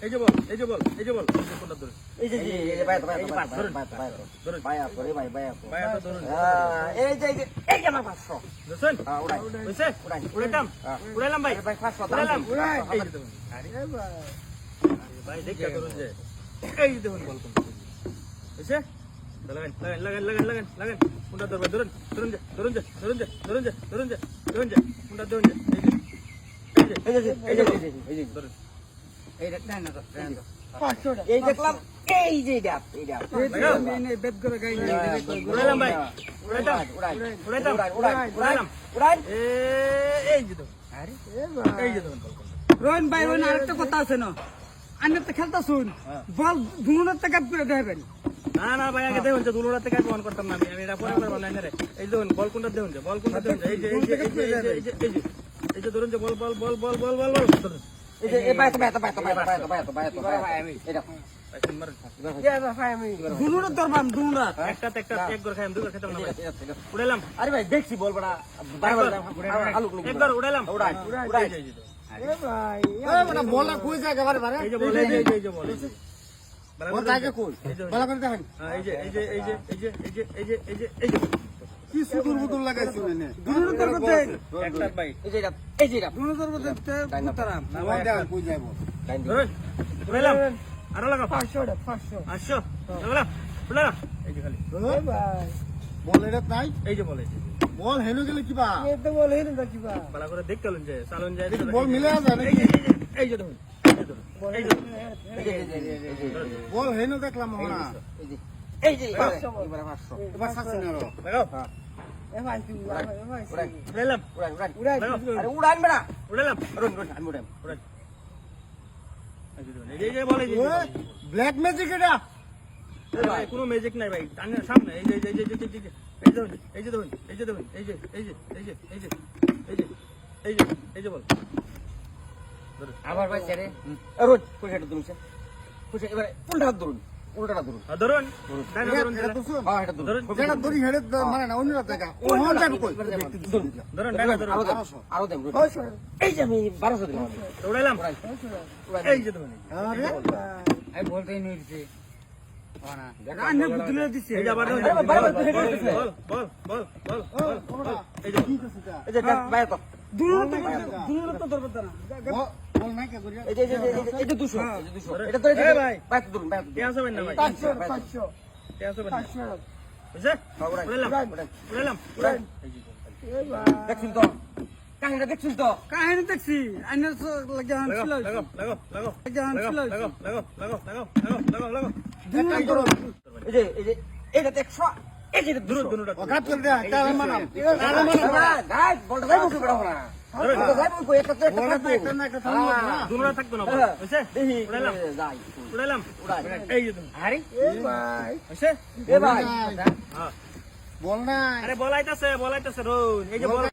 এই যে বল এই যে বল এই যে বল কোনটা ধরে এই যে ভাই ধরুন এই যে আমার 500 বুঝছেন উড়াই বুঝছে উড়াইতাম উড়াইলাম ভাই ভাই 500 উড়াইলাম উড়াই এই যে দেখুন আরে ভাই দেখা করুন যে এই যে দেখুন বল কোনটা বুঝছে লাগান লাগান লাগান লাগান লাগান কোনটা ধরবে ধরুন ধরুন যে ধরুন যে ধরুন যে ধরুন যে ধরুন যে ধরুন যে কোনটা ধরুন যে এই যে ধরুন এই না না এই দেখলাম এই যে এটা বেদ করে গাই উড়াইলাম ভাই উড়াইতাম উড়াইতাম উড়াইলাম উড়াই এই যে দেখুন আরে এই যে দেখুন বল কোনটা রোহন ভাই ওই আরেকটা কথা আছে না আন্নার তো খেলতা শুন বল দুনোর থেকে করে দেবেন না না ভাই আগে দেখুন যে দুলোরা থেকে ফোন করতাম না আমি এটা পরে করব না রে এই দেখুন বল কোনটা দেখুন যে বল কোনটা দেখুন এই যে এই যে এই যে এই যে ধরুন যে বল বল বল বল বল বল বল এই যে এই বাইতো আমি এটা দুনোর ধরবাম দুনোর একটা একটা এক করে খাইম দুই করে খেতাম না ভাই উড়াইলাম আরে ভাই দেখছি বল বড়া বারবার আলু একবার উড়াইলাম উড়াই উড়াই এ ভাই মানে বল কই যায় একেবারে বারে এই যে বল এই যে বল বল তাকে কই ভালো করে দেখেন এই যে এই যে এই যে এই যে এই যে এই যে এই যে এই যে কি সুদূর বুদুর লাগাইছো এনে দুনোর ধরবতে একটা ভাই এই যে এটা দুনোর ধরবতে উতারাম না ও ভাই দেখ কই যাবো ধরুন উড়াইলাম আরো লাগাও 500 আসো লাগালাম উড়াইলাম এই যে খালি এ ভাই বল এটা তাই এই যে বল এই যে বল হেনো গেলে কিবা এ তো বলে না কিবা ভালো করে দেখতে হলেন যে চালন যায় বল মিলে আছে এই নাকি যে এই যে ধরুন এই যে বল হেনো দেখলাম না এই যে এবারে 500 এবার সাথে নেরো লাগাও এ ভাই তুই এ ভাই উড়াইলাম উড়াই লাগাও আরে উড়ান বেড়া উড়াইলাম রন আমি উড়াই উড়াই এই যে বল এই যে ব্ল্যাক ম্যাজিক এটা ভাই কোনো ম্যাজিক নাই ভাই টানের সামনে এই যে এই যে এই যে এই যে দেখুন এই যে দেখুন এই যে এই যে এই যে এই যে এই যে এই যে এই যে বল আবার ভাই ছেড়ে রোজ পয়সাটা তুমি পয়সা এবারে উল্টাটা ধরুন ধরুন ডাইনা ধরুন এটা তো শুন হ্যাঁ এটা ধরুন এটা ধরি হেডে মানে না অন্য জায়গা ও হন যাবে কই ধরুন ডাইনা ধরুন আরো দেন এই যে আমি 1200 দিলাম উড়াইলাম এই যে দেখুন আরে আমি বলতেই নিয়েছি আন্না বুঝলে দিছে এই যে আবার বল বল বল বল বল এই যে এই যে বাইরে তো দুনোর তো ধরবতে না বল নাই কে করিয়া এই যে এই যে 200 এটা তো এই ভাই বাইরে ধরুন কে আসবেন না ভাই 500 কে আসবেন না 500 বুঝছে উড়াইলাম উড়াইলাম উড়াই এ ভাই দেখছিস তো কাহিনীটা দেখছিস তো কাহিনী দেখছি আন্না লাগে আনছিল লাগাও লাগাও লাগাও লাগে আনছিল লাগাও লাগাও লাগাও লাগাও লাগাও লাগাও এই যে এটা তো 100 এই যে দূর দূরটা কাট করে দে তার মানাম গাইস বলটা যাইবো কি বড় না যাইবো কই একটা তো বল তো একটা না একটা থামলো না দূরটা থাকতো না বুঝছে দেখি উড়াইলাম যাই উড়াইলাম উড়াই এই যে তুমি আরে এ ভাই বুঝছে এ ভাই বল নাই আরে বলাইতাছে রোজ এই যে বল